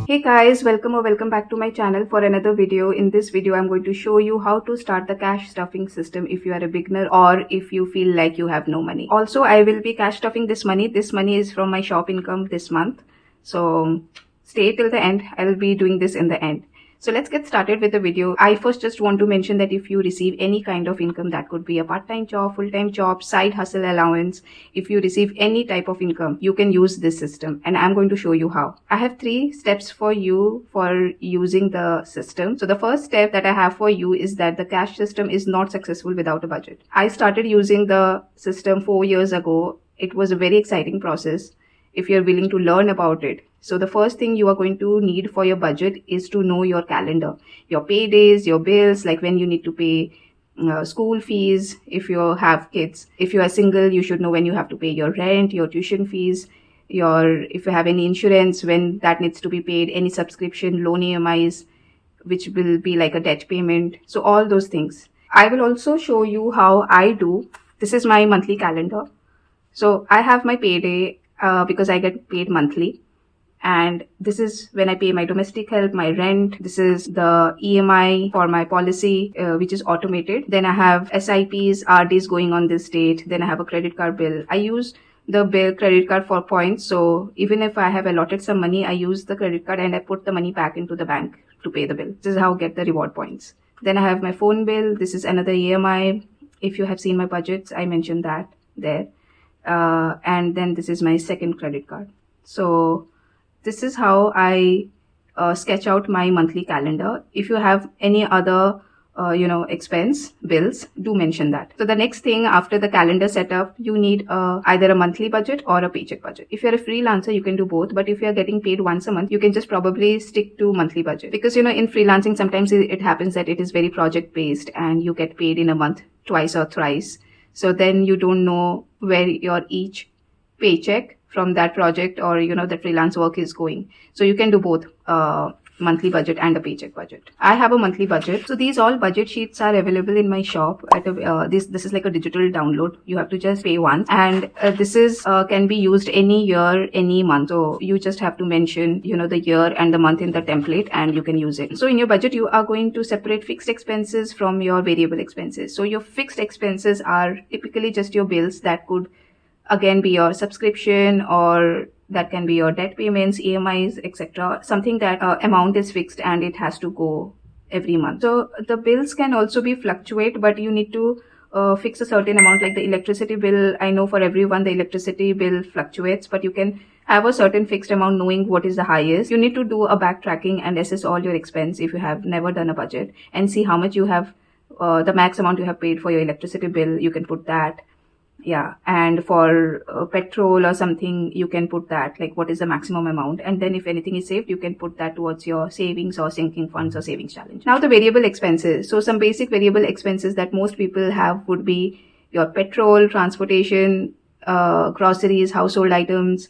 Hey guys, welcome or welcome back to my channel for another video. In this video, I'm going to show you how to start the cash stuffing system if you are a beginner or if you feel like you have no money. Also, I will be cash stuffing this money. This money is from my shop income this month. So stay till the end. I'll be doing this in the end. So let's get started with the video. I first just want to mention that if you receive any kind of income, that could be a part-time job, full-time job, side hustle allowance, if you receive any type of income, you can use this system and I'm going to show you how. I have 3 steps for you for using the system. So the first step that I have for you is that the cash system is not successful without a budget. I started using the system 4 years ago. It was a very exciting process if you're willing to learn about it. So the first thing you are going to need for your budget is to know your calendar, your paydays, your bills, like when you need to pay school fees, if you have kids. If you are single, you should know when you have to pay your rent, your tuition fees, if you have any insurance, when that needs to be paid, any subscription, loan EMIs, which will be like a debt payment. So all those things. I will also show you how I do. This is my monthly calendar. So I have my payday because I get paid monthly. And this is when I pay my domestic help, my rent. This is the EMI for my policy, which is automated. Then I have SIPs, RDs going on this date. Then I have a credit card bill. I use the credit card for points. So even if I have allotted some money, I use the credit card and I put the money back into the bank to pay the bill. This is how I get the reward points. Then I have my phone bill. This is another EMI. If you have seen my budgets, I mentioned that there. And then this is my second credit card. So this is how I sketch out my monthly calendar. If you have any other expense bills, do mention that. So the next thing after the calendar setup, you need either a monthly budget or a paycheck budget. If you're a freelancer, you can do both, but if you're getting paid once a month, you can just probably stick to monthly budget, because in freelancing sometimes it happens that it is very project based and you get paid in a month twice or thrice. So then you don't know where your each paycheck from that project or the freelance work is going. So you can do both monthly budget and a paycheck budget. I have a monthly budget. So these all budget sheets are available in my shop at this is like a digital download. You have to just pay once, and this is can be used any year, any month. So you just have to mention the year and the month in the template and you can use it. So in your budget, you are going to separate fixed expenses from your variable expenses. So your fixed expenses are typically just your bills. That could again be your subscription, or that can be your debt payments, EMIs, etc. Something that amount is fixed and it has to go every month. So the bills can also be fluctuate, but you need to fix a certain amount. Like the electricity bill, I know for everyone the electricity bill fluctuates, but you can have a certain fixed amount knowing what is the highest. You need to do a backtracking and assess all your expense if you have never done a budget, and see how much you have, the max amount you have paid for your electricity bill. You can put that. Yeah, and for petrol or something, you can put that, like what is the maximum amount, and then if anything is saved, you can put that towards your savings or sinking funds or savings challenge. Now the variable expenses. So some basic variable expenses that most people have would be your petrol, transportation, groceries, household items,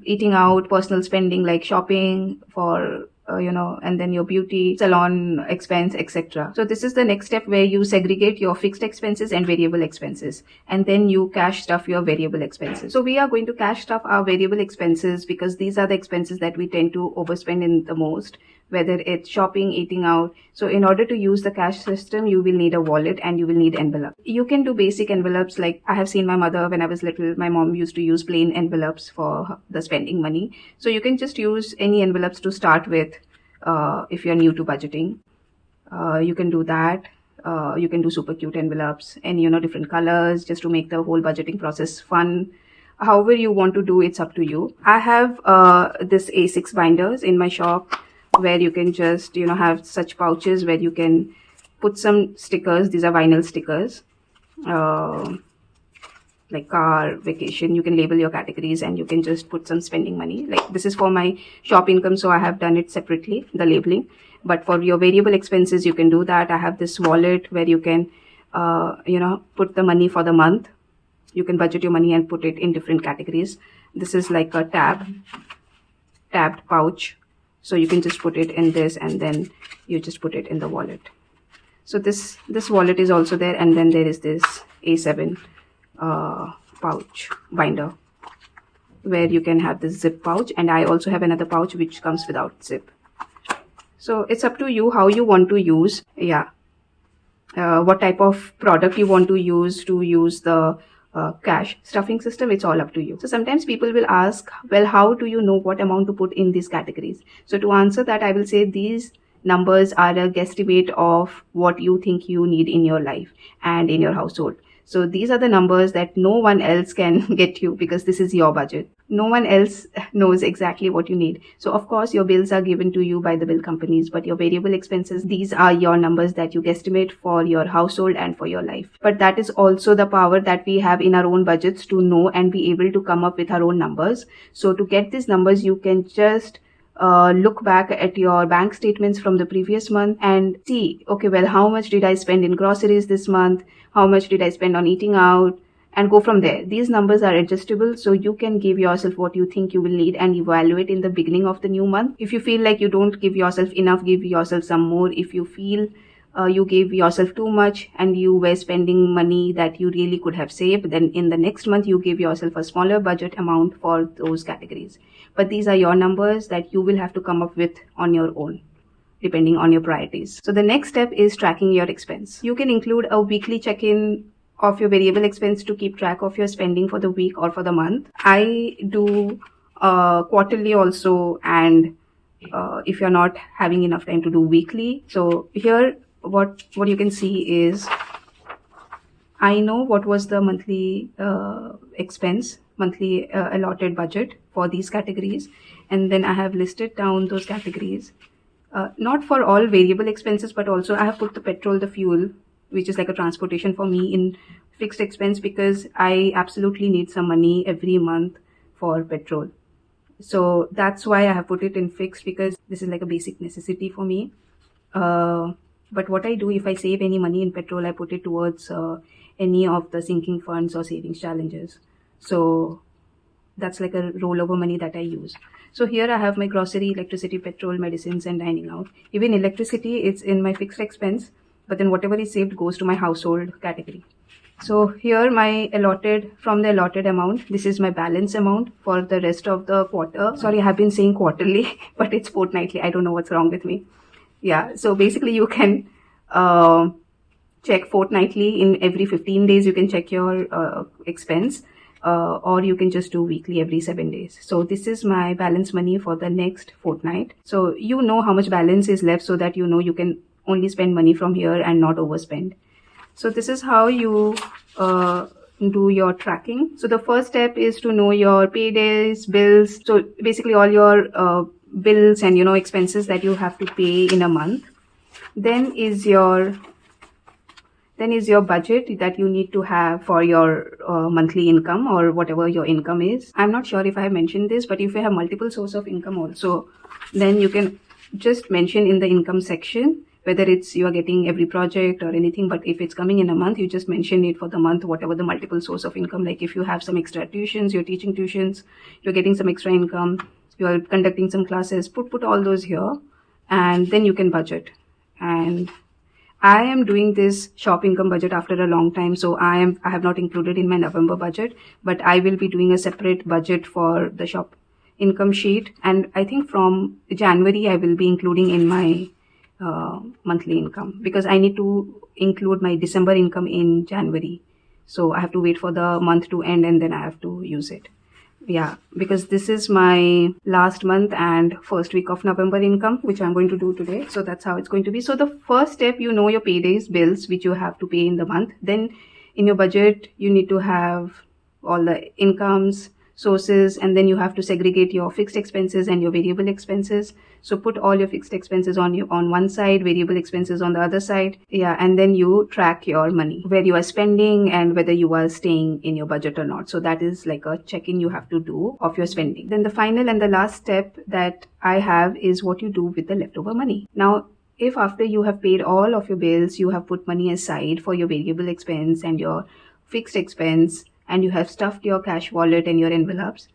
eating out, personal spending like shopping for and then your beauty salon expense, etc. So this is the next step where you segregate your fixed expenses and variable expenses, and then you cash stuff your variable expenses. So we are going to cash stuff our variable expenses because these are the expenses that we tend to overspend in the most, whether it's shopping, eating out. So in order to use the cash system, you will need a wallet and you will need envelope. You can do basic envelopes. Like I have seen my mother, when I was little, my mom used to use plain envelopes for the spending money. So you can just use any envelopes to start with. If you're new to budgeting, you can do that. You can do super cute envelopes and different colors, just to make the whole budgeting process fun. However you want to do, it's up to you. I have this A6 binders in my shop, where you can just have such pouches where you can put some stickers. These are vinyl stickers, like car, vacation. You can label your categories and you can just put some spending money. Like this is for my shop income, so I have done it separately, the labeling. But for your variable expenses, you can do that. I have this wallet where you can put the money for the month. You can budget your money and put it in different categories. This is like a tabbed pouch, so you can just put it in this and then you just put it in the wallet. So this wallet is also there, and then there is this A7 pouch binder. where you can have this zip pouch, and I also have another pouch which comes without zip. So it's up to you how you want to use, what type of product you want to use the cash stuffing system. It's all up to you. So sometimes people will ask, well, how do you know what amount to put in these categories? So to answer that, I will say these numbers are a guesstimate of what you think you need in your life and in your household. So these are the numbers that no one else can get you, because this is your budget. No one else knows exactly what you need. So of course your bills are given to you by the bill companies, but your variable expenses, these are your numbers that you guesstimate for your household and for your life. But that is also the power that we have in our own budgets, to know and be able to come up with our own numbers. So to get these numbers, you can just look back at your bank statements from the previous month and see, okay, well, how much did I spend in groceries this month? How much did I spend on eating out? And go from there. These numbers are adjustable, so you can give yourself what you think you will need and evaluate in the beginning of the new month. If you feel like you don't give yourself enough, give yourself some more. If you feel you gave yourself too much and you were spending money that you really could have saved, then in the next month you give yourself a smaller budget amount for those categories. But these are your numbers that you will have to come up with on your own, depending on your priorities. So the next step is tracking your expense. You can include a weekly check-in of your variable expense to keep track of your spending for the week or for the month. I do quarterly also, and if you're not having enough time to do weekly. So here what you can see is, I know what was the monthly expense, monthly allotted budget for these categories, and then I have listed down those categories. Not for all variable expenses, but also I have put the petrol, the fuel, which is like a transportation for me, in fixed expense, because I absolutely need some money every month for petrol. So that's why I have put it in fixed, because this is like a basic necessity for me. But what I do, if I save any money in petrol, I put it towards any of the sinking funds or savings challenges. So that's like a rollover money that I use. So here I have my grocery, electricity, petrol, medicines, and dining out. Even electricity, it's in my fixed expense, but then whatever is saved goes to my household category. So here my from the allotted amount, this is my balance amount for the rest of the quarter. Sorry, I have been saying quarterly, but it's fortnightly. I don't know what's wrong with me. Yeah, so basically you can check fortnightly. In every 15 days, you can check your expense. Or you can just do weekly every 7 days. So this is my balance money for the next fortnight. So you know how much balance is left, so that you know you can only spend money from here and not overspend. So this is how you do your tracking. So the first step is to know your paydays, bills. So basically all your bills and expenses that you have to pay in a month. Then is your budget that you need to have for your monthly income, or whatever your income is. I'm not sure if I have mentioned this, but if you have multiple source of income also, then you can just mention in the income section whether it's you are getting every project or anything. But if it's coming in a month, you just mention it for the month, whatever the multiple source of income. Like if you have some extra tuitions, you're teaching tuitions, you're getting some extra income, you're conducting some classes, put all those here, and then you can budget. And I am doing this shop income budget after a long time, so I have not included in my November budget, but I will be doing a separate budget for the shop income sheet. And I think from January I will be including in my monthly income, because I need to include my December income in January. So I have to wait for the month to end and then I have to use it. Yeah, because this is my last month and first week of November income, which I'm going to do today. So that's how it's going to be. So the first step, your paydays, bills, which you have to pay in the month. Then in your budget, you need to have all the incomes, sources, and then you have to segregate your fixed expenses and your variable expenses. So put all your fixed expenses on one side, variable expenses on the other side. Yeah, and then you track your money, where you are spending and whether you are staying in your budget or not. So that is like a check-in you have to do of your spending. Then the final and the last step that I have is what you do with the leftover money. Now, if after you have paid all of your bills, you have put money aside for your variable expense and your fixed expense, and you have stuffed your cash wallet and your envelopes,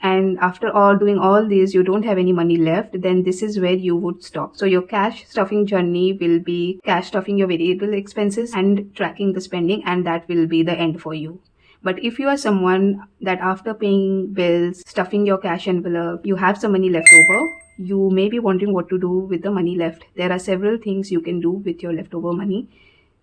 and after doing all this, you don't have any money left, then this is where you would stop. So your cash stuffing journey will be cash stuffing your variable expenses and tracking the spending, and that will be the end for you. But if you are someone that after paying bills, stuffing your cash envelope, you have some money left over, you may be wondering what to do with the money left. There are several things you can do with your leftover money.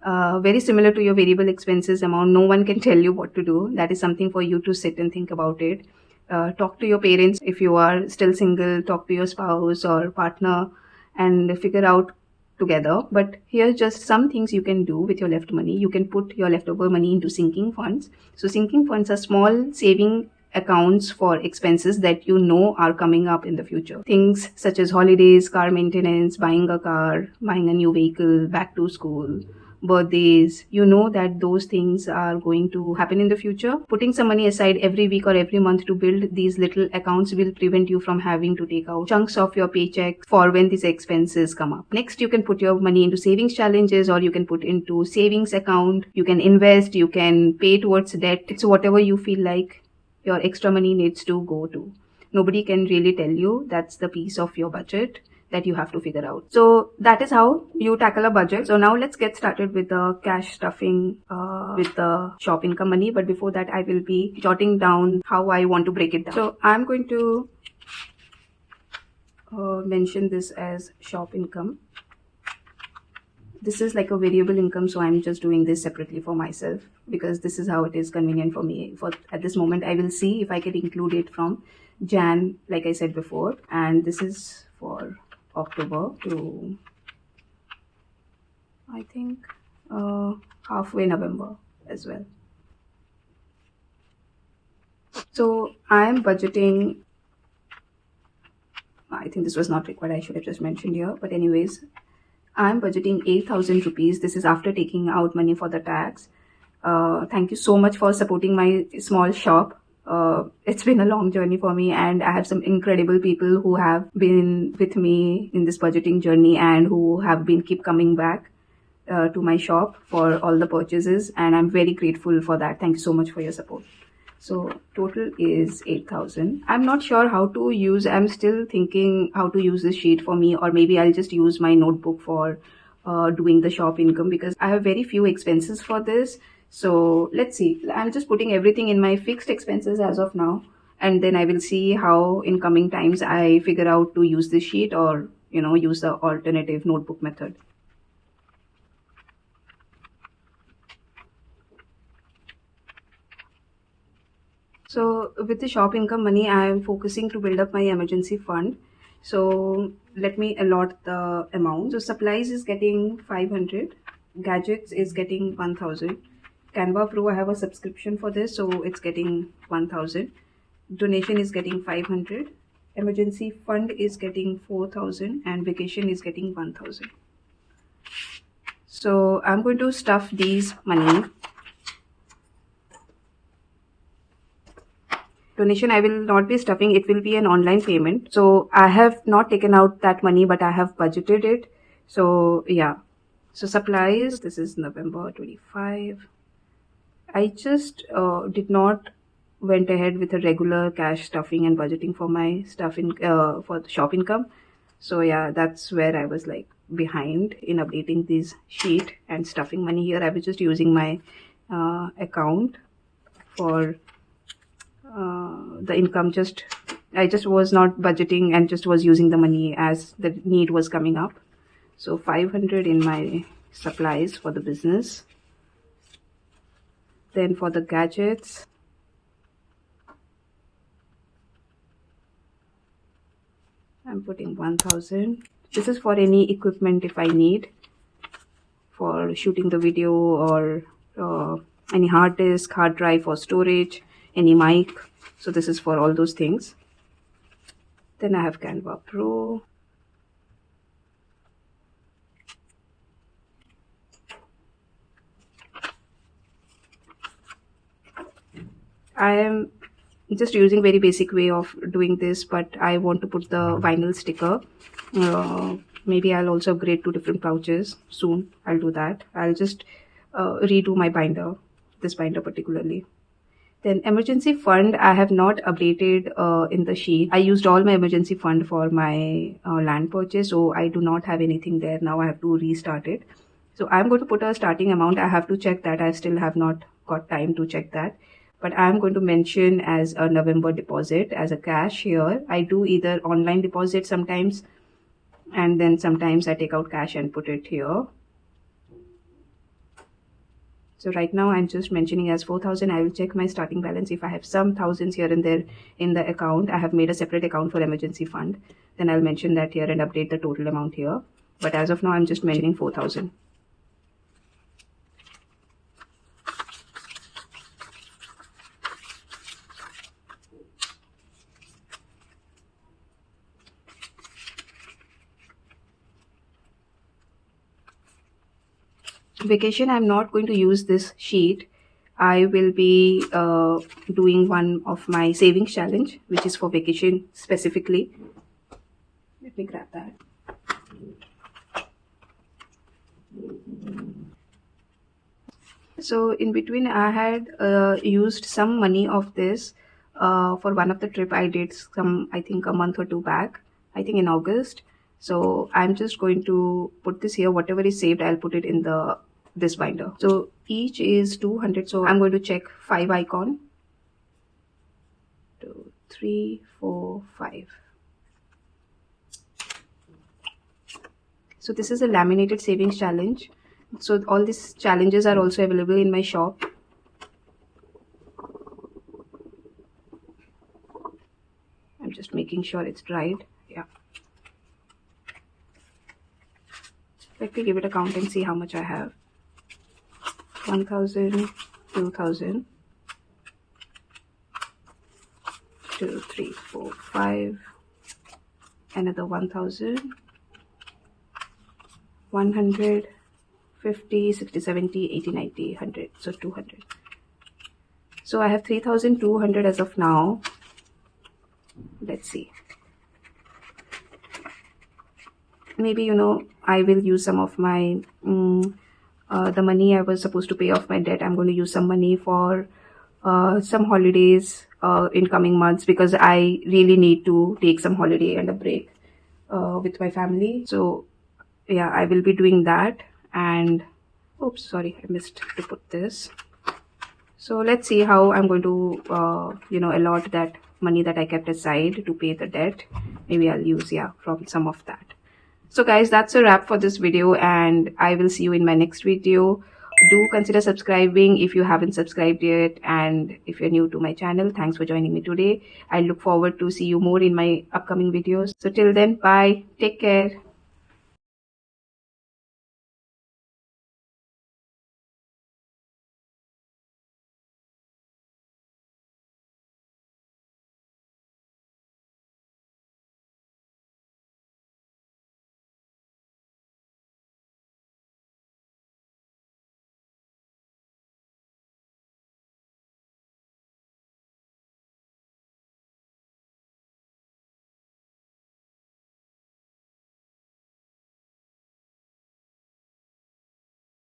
Very similar to your variable expenses amount, no one can tell you what to do. That is something for you to sit and think about it. Talk to your parents if you are still single, talk to your spouse or partner and figure out together. But here's just some things you can do with your left money. You can put your leftover money into sinking funds. So sinking funds are small saving accounts for expenses that you know are coming up in the future. Things such as holidays, car maintenance, buying a car, buying a new vehicle, back to school, birthdays. You know that those things are going to happen in the future. Putting some money aside every week or every month to build these little accounts will prevent you from having to take out chunks of your paycheck for when these expenses come up. Next, you can put your money into savings challenges, or you can put into savings account. You can invest, you can pay towards debt. It's whatever you feel like your extra money needs to go to. Nobody can really tell you. That's the piece of your budget that you have to figure out. So that is how you tackle a budget. So now let's get started with the cash stuffing with the shop income money. But before that, I will be jotting down how I want to break it down. So I'm going to mention this as shop income. This is like a variable income, so I'm just doing this separately for myself because this is how it is convenient for me. For at this moment, I will see if I can include it from Jan, like I said before, and this is for October to I think halfway November as well. So I'm budgeting. I think this was not required. I should have just mentioned here, but anyways, I'm budgeting 8,000 rupees. This is after taking out money for the tax. Thank you so much for supporting my small shop. It's been a long journey for me, and I have some incredible people who have been with me in this budgeting journey and who have been keep coming back to my shop for all the purchases, and I'm very grateful for that. Thank you so much for your support. So total is 8,000. I'm not sure how to use, I'm still thinking how to use this sheet for me, or maybe I'll just use my notebook for doing the shop income because I have very few expenses for this. So let's see. I'm just putting everything in my fixed expenses as of now, and then I will see how in coming times I figure out to use this sheet or use the alternative notebook method. So with the shop income money, I am focusing to build up my emergency fund. So let me allot the amount. So supplies is getting 500, gadgets is getting 1000. Canva Pro, I have a subscription for this, so it's getting 1000. Donation is getting 500. Emergency fund is getting 4000, and vacation is getting 1000. So I'm going to stuff these money. Donation I will not be stuffing, it will be an online payment. So I have not taken out that money, but I have budgeted it. So yeah. So supplies, this is November 25. I just did not went ahead with a regular cash stuffing and budgeting for my stuff in for the shop income. So yeah, that's where I was like behind in updating this sheet and stuffing money here. I was just using my account for the income. I just was not budgeting and just was using the money as the need was coming up. So 500 in my supplies for the business. Then for the gadgets, I'm putting 1000. This is for any equipment if I need for shooting the video, or any hard disk, hard drive for storage, any mic. So this is for all those things. Then I have Canva Pro. I am just using very basic way of doing this, but I want to put the vinyl sticker. Maybe I'll also upgrade to different pouches soon. I'll do that. I'll just redo my binder, this binder particularly. Then emergency fund, I have not updated in the sheet. I used all my emergency fund for my land purchase, so I do not have anything there. Now I have to restart it. So I'm going to put a starting amount. I have to check that. I still have not got time to check that. but I'm going to mention as a November deposit as a cash here. I do either online deposit sometimes, and then sometimes I take out cash and put it here. So right now I'm just mentioning as 4,000. I will check my starting balance. If I have some thousands here and there in the account, I have made a separate account for emergency fund. Then I'll mention that here and update the total amount here. But as of now, I'm just mentioning 4,000. Vacation, I'm not going to use this sheet. I will be doing one of my savings challenge, which is for vacation specifically. Let me grab that. So in between, I had used some money of this for one of the trip I did I think a month or two back, I think in August. So I'm just going to put this here. Whatever is saved, I'll put it in this binder. So each is 200. So I'm going to check 5 icon. 2, 3, 4, 5. So this is a laminated savings challenge. So all these challenges are also available in my shop. I'm just making sure it's dried. Yeah. Let me give it a count and see how much I have. 1,000, 2,000, 2, 3, 4, 5, another 1,000, 100, 50, 60, 70, 80, 90, 100. So 200. So I have 3,200 as of now. Let's see. Maybe, I will use some of my the money I was supposed to pay off my debt. I'm going to use some money for some holidays in coming months, because I really need to take some holiday and a break with my family. So yeah, I will be doing that. And oops, sorry, I missed to put this. So let's see how I'm going to allot that money that I kept aside to pay the debt. Maybe I'll use from some of that. So guys, that's a wrap for this video, and I will see you in my next video. Do consider subscribing if you haven't subscribed yet, and if you're new to my channel, thanks for joining me today. I look forward to see you more in my upcoming videos. So till then, bye, take care.